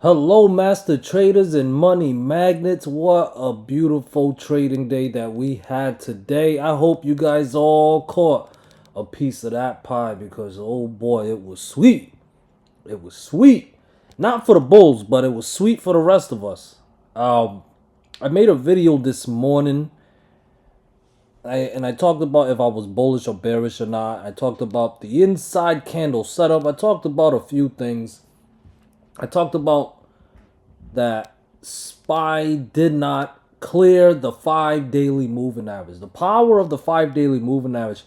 Hello, master traders and money magnets. What a beautiful trading day that we had today. I hope you guys all caught a piece of that pie because, oh boy, it was sweet. It was sweet. Not for the bulls, but it was sweet for the rest of us. I made a video this morning and I talked about if I was bullish or bearish or not. I talked about the inside candle setup. I talked about a few things. I talked about that SPY did not clear the 5 daily moving average. The power of the 5 daily moving average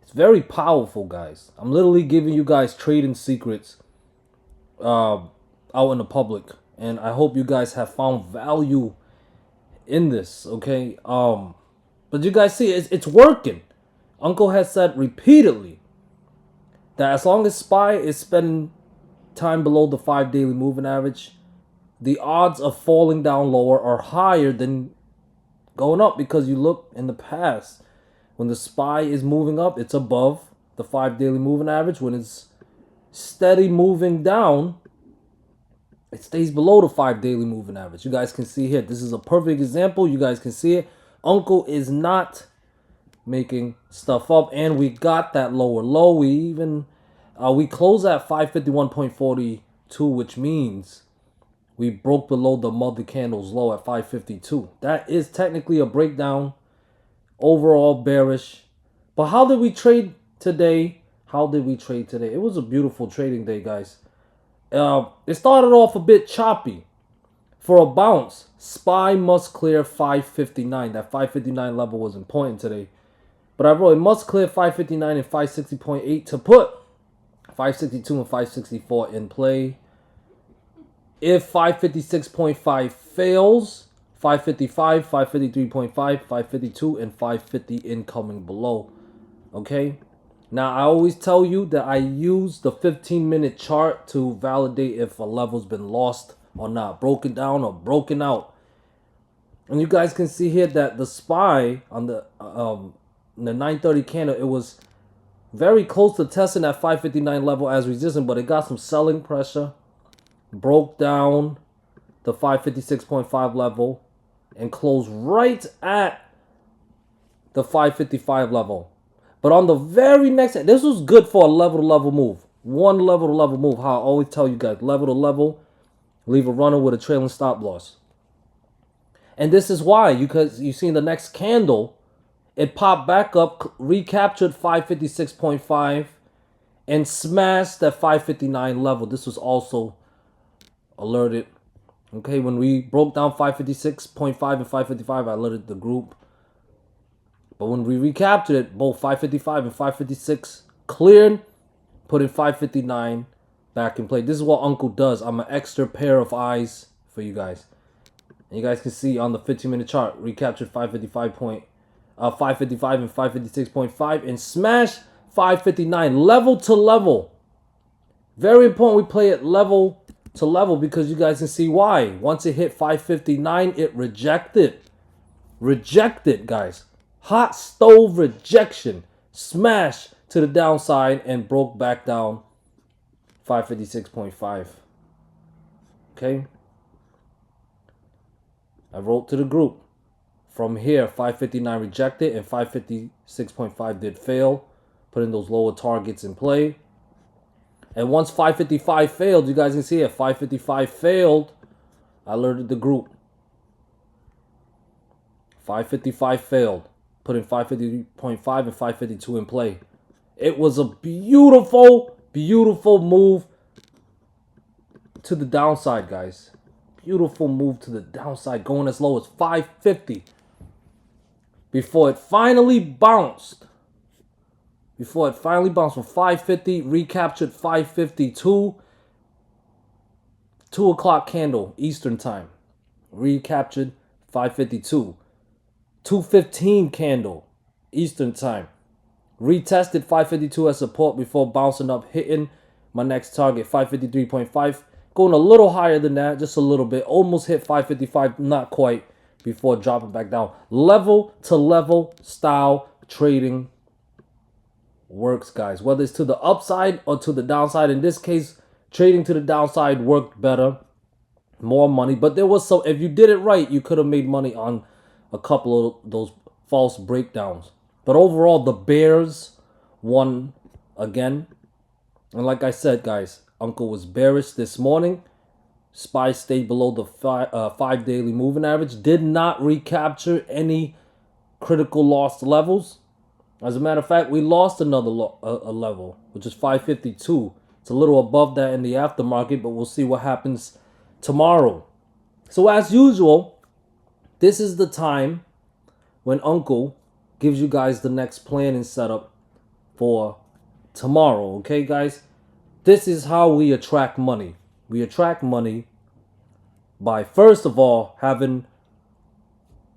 is very powerful, guys. I'm literally giving you guys trading secrets out in the public, and I hope you guys have found value in this. Okay, but you guys see it's working. Uncle has said repeatedly that as long as SPY is spending time below the 5 daily moving average, the odds of falling down lower are higher than going up, because you look in the past, when the SPY is moving up, it's above the 5 daily moving average. When it's steady moving down, it stays below the 5 daily moving average. You guys can see here. This is a perfect example. You guys can see it. Uncle is not making stuff up, and we got that lower low. We even we closed at 551.42, which means we broke below the mother candle's low at 552. That is technically a breakdown. Overall bearish. But how did we trade today? It was a beautiful trading day, guys. It started off a bit choppy. For a bounce, SPY must clear 559. That 559 level was important today. But I wrote it must clear 559 and 560.8 to put 562 and 564 in play. If 556.5 fails, 555, 553.5, 552, and 550 incoming below. Okay? Now, I always tell you that I use the 15-minute chart to validate if a level's been lost or not, broken down or broken out. And you guys can see here that the SPY on the 930 candle, it was very close to testing that 559 level as resistance, but it got some selling pressure, broke down the 556.5 level, and closed right at the 555 level. But on the very next, this was good for a level-to-level move. One level-to-level move. How I always tell you guys, level-to-level, leave a runner with a trailing stop loss. And this is why, because you see in the next candle, it popped back up, recaptured 556.5, and smashed that 559 level. This was also alerted. Okay, when we broke down 556.5 and 555, I alerted the group. But when we recaptured it, both 555 and 556 cleared, putting 559 back in play. This is what Uncle does. I'm an extra pair of eyes for you guys. And you guys can see on the 15-minute chart, recaptured 555 and 556.5 and smashed 559 level to level. Very important we play it level to level, because you guys can see why. Once it hit 559, it rejected. Rejected, guys. Hot stove rejection. Smash to the downside and broke back down 556.5. Okay. I wrote to the group. From here, 559 rejected and 556.5 did fail. Putting those lower targets in play. And once 555 failed, you guys can see it. 555 failed. I alerted the group. 555 failed. Putting 550.5 and 552 in play. It was a beautiful, beautiful move to the downside, guys. Beautiful move to the downside, going as low as 550. Before it finally bounced. From 550, recaptured 552. 2 o'clock candle, Eastern time. Recaptured 552. 2:15 candle, Eastern time. Retested 552 as support before bouncing up, hitting my next target, 553.5. Going a little higher than that, just a little bit. Almost hit 555, not quite, before dropping back down. Level to level style trading works, guys. Whether it's to the upside or to the downside. In this case, trading to the downside worked better. more money. But there was some, if you did it right, you could have made money on a couple of those false breakdowns. But overall, the bears won again. And like I said, guys, Unco was bearish this morning. SPY stayed below the 5 daily moving average. Did not recapture any critical lost levels. As a matter of fact, we lost another a level, which is 552. It's a little above that in the aftermarket, but we'll see what happens tomorrow. So as usual, this is the time when Uncle gives you guys the next plan and setup for tomorrow. Okay, guys? This is how we attract money. We attract money by, first of all, having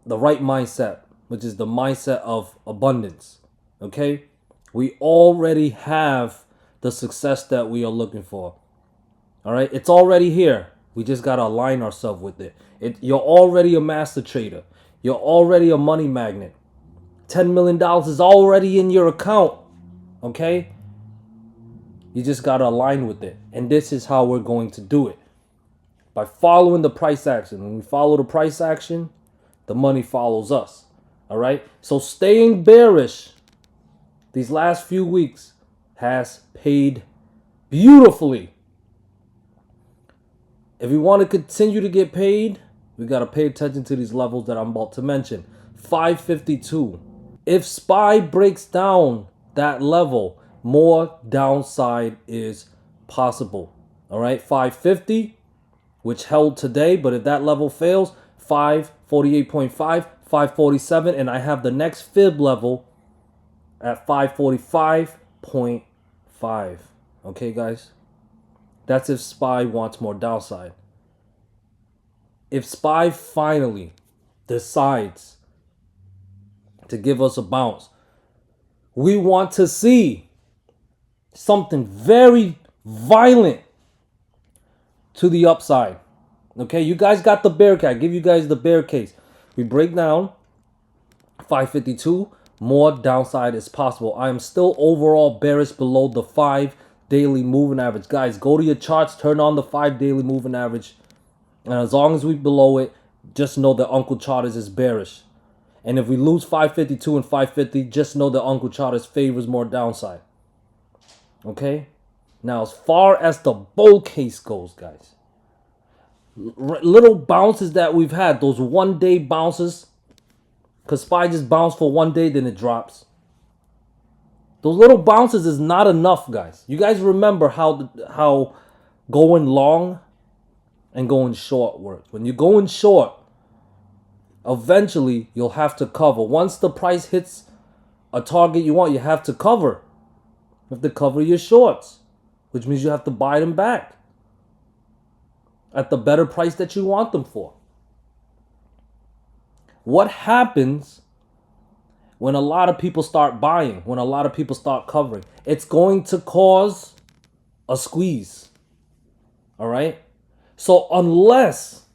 the right mindset, which is the mindset of abundance. Okay? We already have the success that we are looking for. All right? It's already here. We just got to align ourselves with it. You're already a master trader. You're already a money magnet. $10 million is already in your account. Okay? You just got to align with it. And this is how we're going to do it. By following the price action. When we follow the price action, the money follows us. All right? So staying bearish these last few weeks has paid beautifully. If we want to continue to get paid, we got to pay attention to these levels that I'm about to mention. 552. If SPY breaks down that level, more downside is possible. All right, 550, which held today, but if that level fails, 548.5, 547, and I have the next fib level at 545.5. Okay, guys? That's if SPY wants more downside. If SPY finally decides to give us a bounce, we want to see something very violent to the upside. Okay, you guys got the bear case. I give you guys the bear case. We break down 552. More downside is possible. I am still overall bearish below the 5 daily moving average. Guys, go to your charts, turn on the 5 daily moving average. And as long as we below it, just know that Uncle Charters is bearish. And if we lose 552 and 550, just know that Uncle Charters favors more downside. Okay? Now, as far as the bull case goes, guys, little bounces that we've had, those one-day bounces, because SPY just bounced for 1 day, then it drops. Those little bounces is not enough, guys. You guys remember how going long and going short works. When you're going short, eventually you'll have to cover. Once the price hits a target you want, you have to cover. You have to cover your shorts, which means you have to buy them back at the better price that you want them for. What happens when a lot of people start buying, when a lot of people start covering? It's going to cause a squeeze. All right? So unless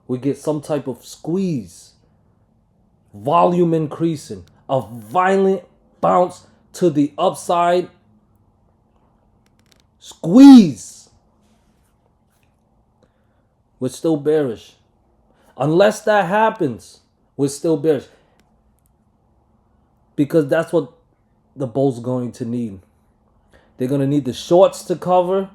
we get some type of squeeze, volume increasing, a violent bounce to the upside, squeeze, we're still bearish. Unless that happens, we're still bearish. Because that's what the bull's going to need. They're going to need the shorts to cover.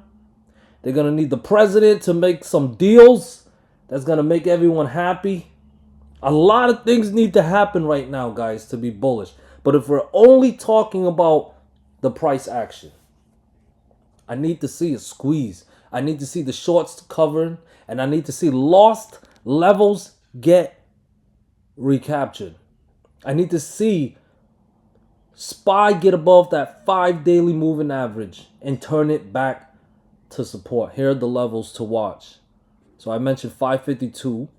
They're going to need the president to make some deals that's going to make everyone happy. A lot of things need to happen right now, guys, to be bullish. But if we're only talking about the price action, I need to see a squeeze. I need to see the shorts covering, and I need to see lost levels get recaptured. I need to see SPY get above that 5 daily moving average and turn it back to support. Here are the levels to watch. So I mentioned 552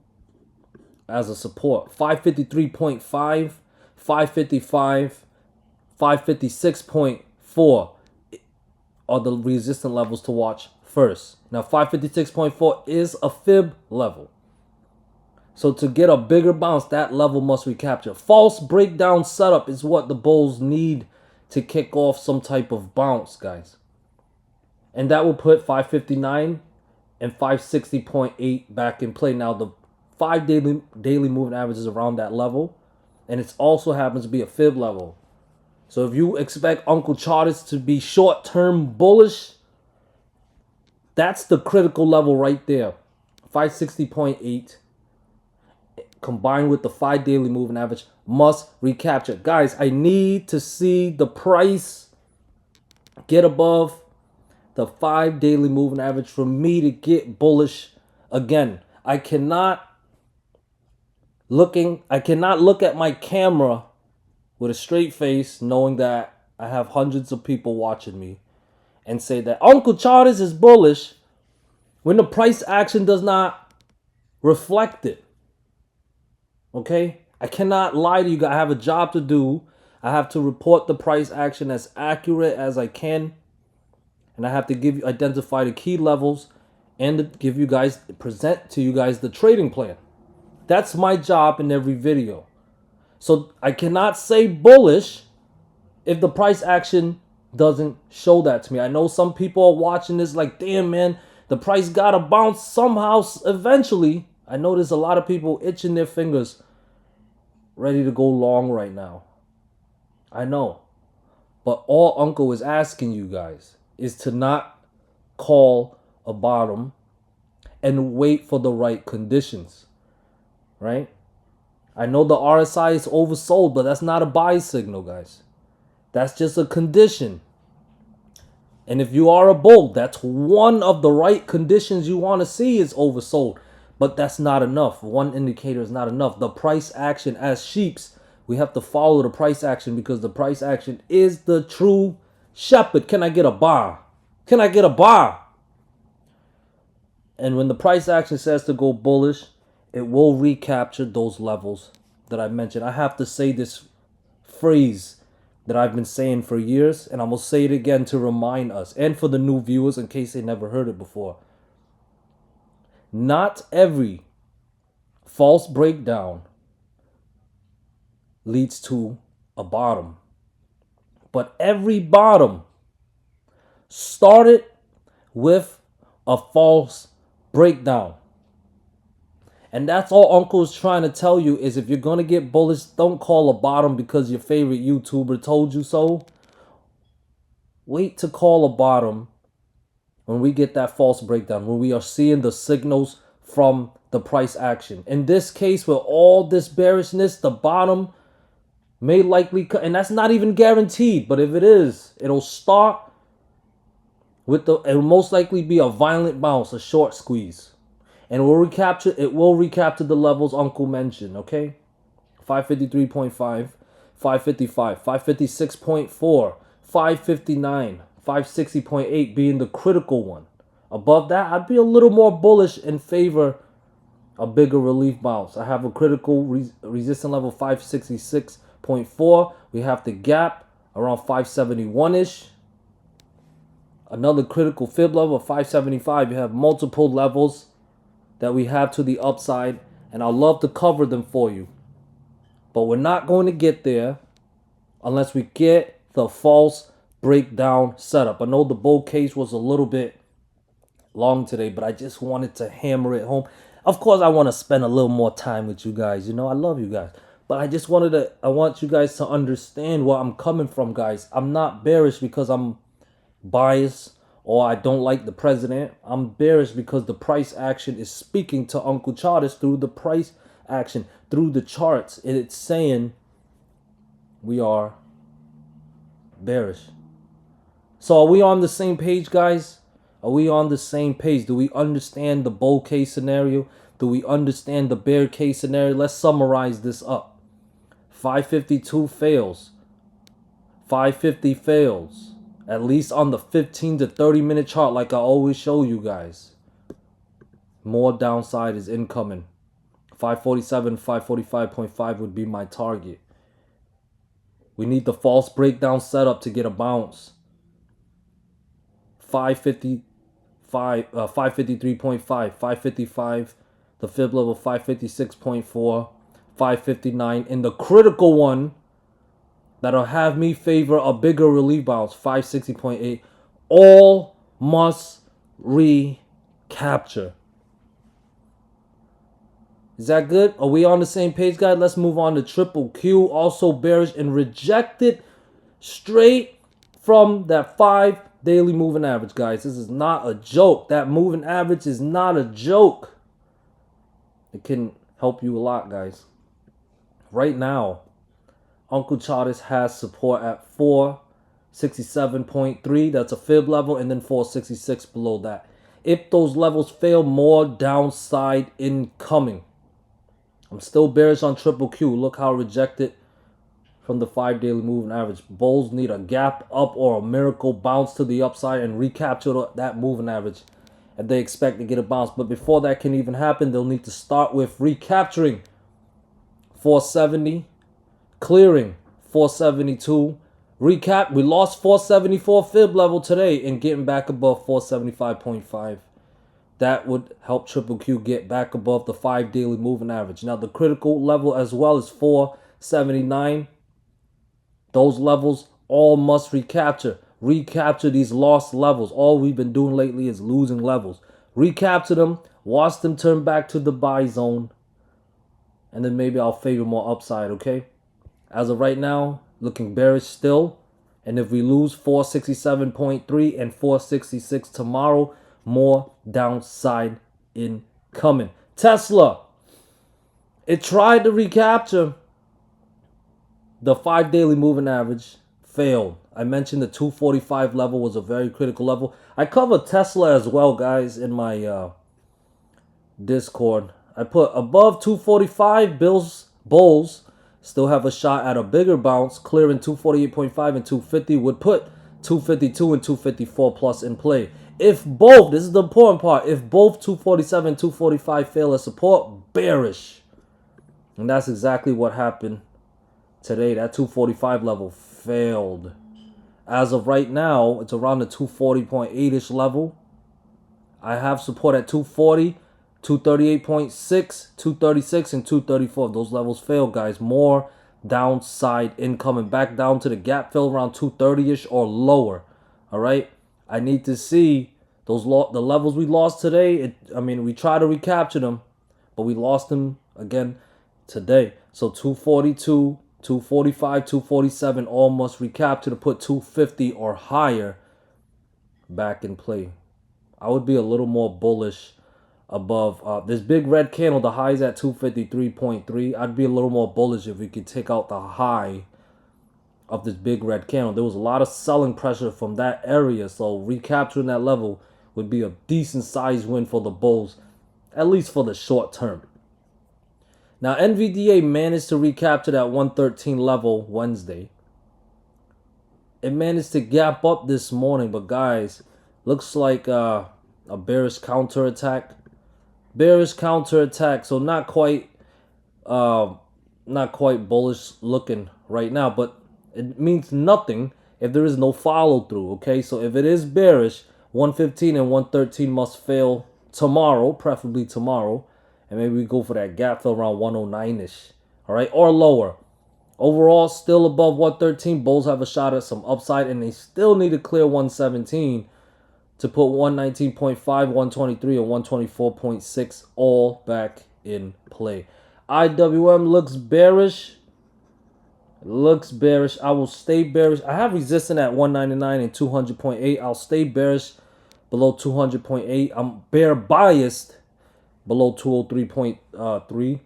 as a support. 553.5, 555, 556.4 are the resistant levels to watch first. Now 556.4 is a fib level. So to get a bigger bounce, that level must recapture. False breakdown setup is what the bulls need to kick off some type of bounce, guys. And that will put 559 and 560.8 back in play. Now the 5 daily moving average is around that level, and it also happens to be a fib level. So if you expect Uncle Charters to be short-term bullish, that's the critical level right there. 560.8 combined with the 5 daily moving average must recapture. Guys, I need to see the price get above the 5 daily moving average for me to get bullish again. I cannot look at my camera with a straight face knowing that I have hundreds of people watching me and say that Uncle Charters is bullish when the price action does not reflect it. Okay? I cannot lie to you guys. I have a job to do. I have to report the price action as accurate as I can. And I have to identify the key levels and present to you guys the trading plan. That's my job in every video. So I cannot say bullish if the price action doesn't show that to me. I know some people are watching this like, damn, man, the price gotta bounce somehow eventually. I know there's a lot of people itching their fingers ready to go long right now. I know. But all Uncle is asking you guys is to not call a bottom and wait for the right conditions. Right? I know the RSI is oversold, but that's not a buy signal, guys. That's just a condition. And if you are a bull, that's one of the right conditions you want to see is oversold. But that's not enough. One indicator is not enough. The price action, as sheeps, we have to follow the price action because the price action is the true shepherd. Can I get a bar? Can I get a bar? And when the price action says to go bullish, it will recapture those levels that I mentioned. I have to say this phrase that I've been saying for years, and I'm going to say it again to remind us and for the new viewers in case they never heard it before. Not every false breakdown leads to a bottom, but every bottom started with a false breakdown. And that's all Uncle is trying to tell you is if you're going to get bullish, don't call a bottom because your favorite YouTuber told you so. Wait to call a bottom when we get that false breakdown, when we are seeing the signals from the price action. In this case, with all this bearishness, the bottom may likely, and that's not even guaranteed, but if it is, it'll start with it'll most likely be a violent bounce, a short squeeze. And it will recapture the levels Uncle mentioned, okay? 553.5, 555, 556.4, 559, 560.8 being the critical one. Above that, I'd be a little more bullish and favor a bigger relief bounce. I have a critical resistance level 566.4. We have the gap around 571-ish. Another critical fib level of 575. You have multiple levels that we have to the upside, and I'd love to cover them for you. But we're not going to get there unless we get the false breakdown setup. I know the bull case was a little bit long today, but I just wanted to hammer it home. Of course, I want to spend a little more time with you guys. You know, I love you guys. But I want you guys to understand where I'm coming from, guys. I'm not bearish because I'm biased or I don't like the president. I'm bearish because the price action is speaking to Uncle Charters through the price action, through the charts. And it's saying we are bearish. So are we on the same page, guys? Are we on the same page? Do we understand the bull case scenario? Do we understand the bear case scenario? Let's summarize this up. 552 fails. 550 fails. At least on the 15 to 30 minute chart, like I always show you guys. More downside is incoming. 547, 545.5 would be my target. We need the false breakdown setup to get a bounce. 553.5, 555, the fib level 556.4, 559, and the critical one that'll have me favor a bigger relief bounce, 560.8. All must recapture. recapture. Is that good? Are we on the same page, guys? Let's move on to triple Q. Also bearish and rejected straight from that 5 daily moving average, guys. This is not a joke. That moving average is not a joke. It can help you a lot, guys. Right now, Uncle Chartist has support at 467.3. That's a fib level, and then 466 below that. If those levels fail, more downside incoming. I'm still bearish on triple Q. Look how rejected from the 5 daily moving average. Bulls need a gap up or a miracle bounce to the upside and recapture that moving average if they expect to get a bounce. But before that can even happen, they'll need to start with recapturing 470, clearing 472. Recap, we lost 474 fib level today and getting back above 475.5. That would help triple Q get back above the 5 daily moving average. Now, the critical level as well is 479. Those levels all must recapture. Recapture these lost levels. All we've been doing lately is losing levels. Recapture them. Watch them turn back to the buy zone. And then maybe I'll favor more upside, okay? As of right now, looking bearish still. And if we lose 467.3 and 466 tomorrow, more downside incoming. Tesla, it tried to recapture the 5 daily moving average, failed. I mentioned the 245 level was a very critical level. I cover Tesla as well, guys, in my Discord. I put above 245, bulls still have a shot at a bigger bounce, clearing 248.5 and 250 would put 252 and 254 plus in play. If both, this is the important part, if both 247 and 245 fail as support, bearish. And that's exactly what happened today. That 245 level failed. As of right now, it's around the 240.8-ish level. I have support at 240, 238.6, 236, and 234. Those levels failed, guys. More downside incoming. Back down to the gap fill around 230-ish or lower. All right? I need to see those the levels we lost today. We try to recapture them, but we lost them again today. So 242, 245, 247 all must recapture to put 250 or higher back in play. I would be a little more bullish above this big red candle. The high is at 253.3. I'd be a little more bullish if we could take out the high of this big red candle. There was a lot of selling pressure from that area, so recapturing that level would be a decent size win for the bulls, at least for the short term. Now, NVDA managed to recapture that 113 level Wednesday. It managed to gap up this morning, but guys, looks like a bearish counterattack. Bearish counterattack, so not quite bullish looking right now, but it means nothing if there is no follow through, okay? So if it is bearish, 115 and 113 must fail tomorrow, preferably tomorrow. And maybe we go for that gap fill around 109-ish, all right? Or lower. Overall, still above 113. Bulls have a shot at some upside, and they still need to clear 117 to put 119.5, 123, and 124.6 all back in play. IWM looks bearish. Looks bearish. I will stay bearish. I have resistance at 199 and 200.8. I'll stay bearish below 200.8. I'm bear biased below 203.3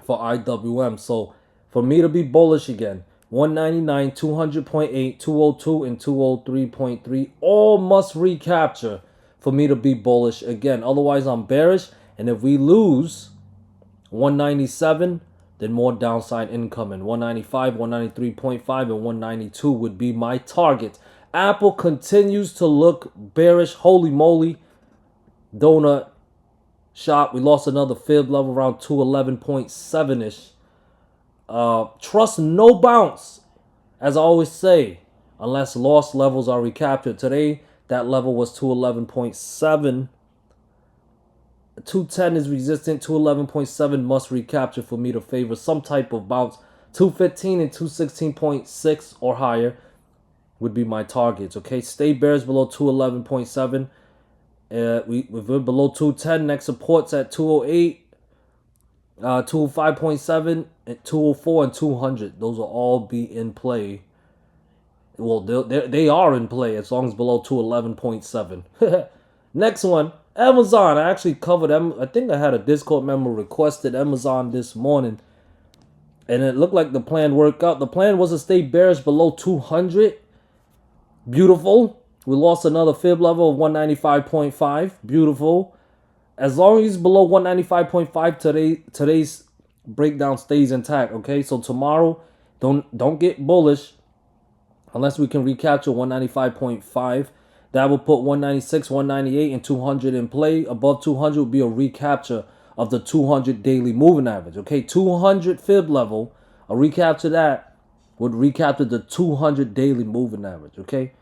for IWM. So for me to be bullish again, 199, 200.8, 202, and 203.3 all must recapture for me to be bullish again. Otherwise, I'm bearish. And if we lose 197, then more downside incoming. 195, 193.5, and 192 would be my target. Apple continues to look bearish. Holy moly. Donut shop. We lost another fib level around 211.7-ish. Trust no bounce, as I always say, unless lost levels are recaptured. Today, that level was 211.7. 210 is resistant. 211.7 must recapture for me to favor some type of bounce. 215 and 216.6 or higher would be my targets. Okay, stay bearish below 211.7. We're below 210. Next support's at 208, 205.7, and 204 and 200. Those will all be in play. Well, they are in play as long as below 211.7. Next one, Amazon. I actually covered them. I think I had a Discord member requested Amazon this morning, and it looked like the plan worked out. The plan was to stay bearish below 200. Beautiful. We lost another fib level of 195.5. Beautiful. As long as it's below 195.5, today's breakdown stays intact. Okay, so tomorrow, don't get bullish unless we can recapture 195.5. That will put 196, 198, and 200 in play. Above 200 will be a recapture of the 200 daily moving average. Okay, 200 fib level, a recapture that would recapture the 200 daily moving average. Okay,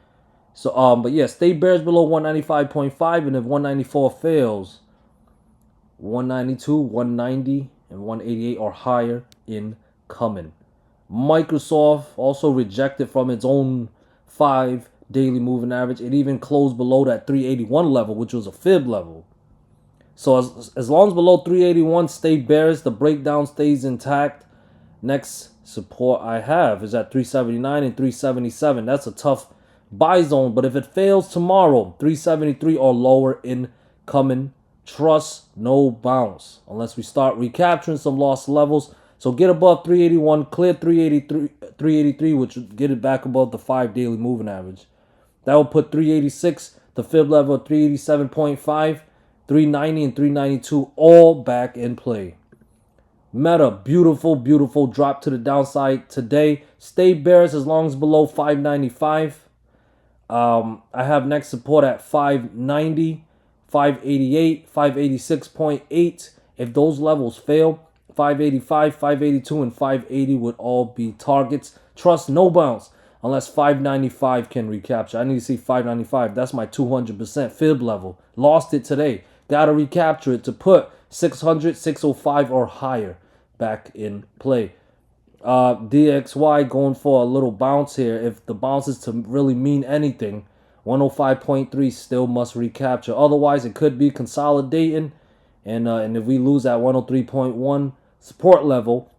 so but yeah, stay bearish below 195.5, and if 194 fails, 192, 190, and 188 are higher incoming. Microsoft also rejected from its own 5 daily moving average. It even closed below that 381 level, which was a fib level. So as long as below 381, stay bearish. The breakdown stays intact. Next support I have is at 379 and 377. That's a tough buy zone, but if it fails tomorrow, 373 or lower incoming. Trust no bounce unless we start recapturing some lost levels. So get above 381, clear 383, which would get it back above the 5 daily moving average. That will put 386, the fib level of 387.5, 390, and 392 all back in play. Meta, beautiful, beautiful drop to the downside today. Stay bearish as long as below 595. I have next support at 590, 588, 586.8. If those levels fail, 585, 582, and 580 would all be targets. Trust no bounce unless 595 can recapture. I need to see 595. That's my 200% fib level. Lost it today. Got to recapture it to put 600, 605 or higher back in play. DXY going for a little bounce here. If the bounce is to really mean anything, 105.3 still must recapture. Otherwise, it could be consolidating. And if we lose at 103.1 support level,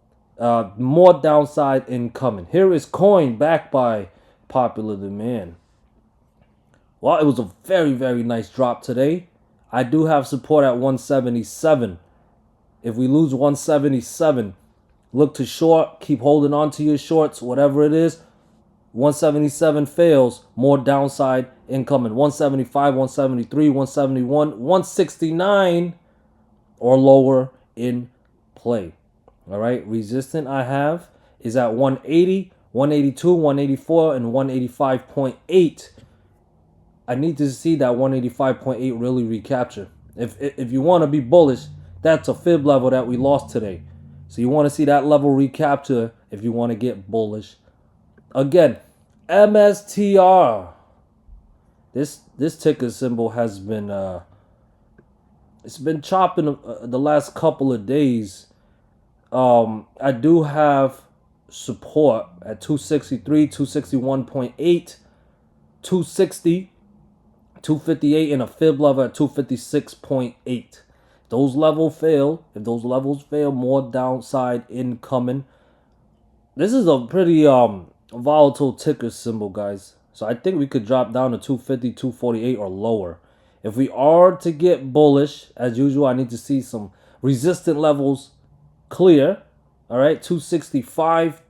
more downside incoming. Here is coin backed by popular demand. Well, it was a very, very nice drop today. I do have support at 177. If we lose 177, look to short. Keep holding on to your shorts, whatever it is. 177 fails, more downside incoming. 175, 173, 171, 169 or lower in play. All right, resistant I have is at 180, 182, 184, and 185.8. I need to see that 185.8 really recapture. If you want to be bullish, that's a fib level that we lost today. So you want to see that level recapture if you want to get bullish. Again, MSTR. This ticker symbol has been it's been chopping the last couple of days. I do have support at 263, 261.8, 260, 258, and a fib level at 256.8. Those levels fail. If those levels fail, more downside incoming. This is a pretty volatile ticker symbol, guys. So I think we could drop down to 250, 248 or lower. If we are to get bullish, as usual, I need to see some resistant levels clear. All right, 265.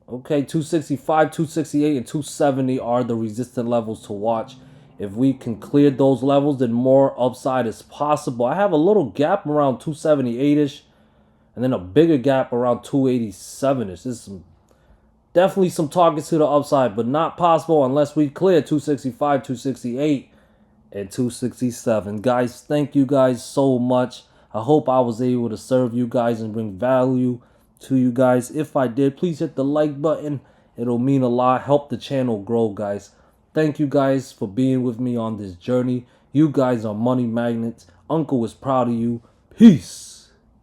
Okay, 265, 268, and 270 are the resistant levels to watch. If we can clear those levels, then more upside is possible. I have a little gap around 278-ish, and then a bigger gap around 287-ish. This is definitely some targets to the upside, but not possible unless we clear 265, 268, and 267. Guys, thank you guys so much. I hope I was able to serve you guys and bring value to you guys. If I did, please hit the like button. It'll mean a lot. Help the channel grow, guys. Thank you guys for being with me on this journey. You guys are money magnets. Uncle is proud of you. Peace.